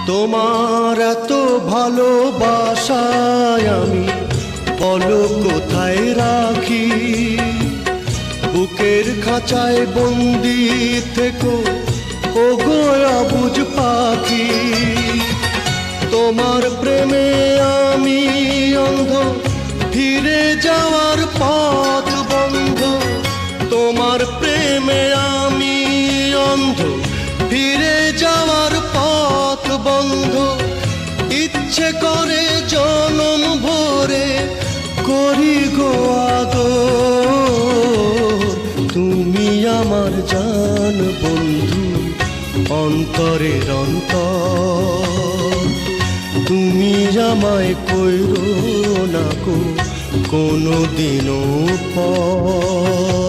তোমার এত ভালোবাসায় আমি বলো কোথায় রাখি, বুকের খাঁচায় বন্দি থেকো ওগো অবুঝ পাখি। তোমার প্রেমে আমি অন্ধ, ফিরে যাওয়ার পথ বন্ধ। তোমার প্রেমে আমি অন্ধ, ফিরে যাওয়ার পথ বন্ধ। ইচ্ছে করে জনম ভরে করি গো আদর। তুমি আমার জান বন্ধু, অন্তরের অন্তর। তুমি আমায় কইরো না কো কোনো দিনও পর।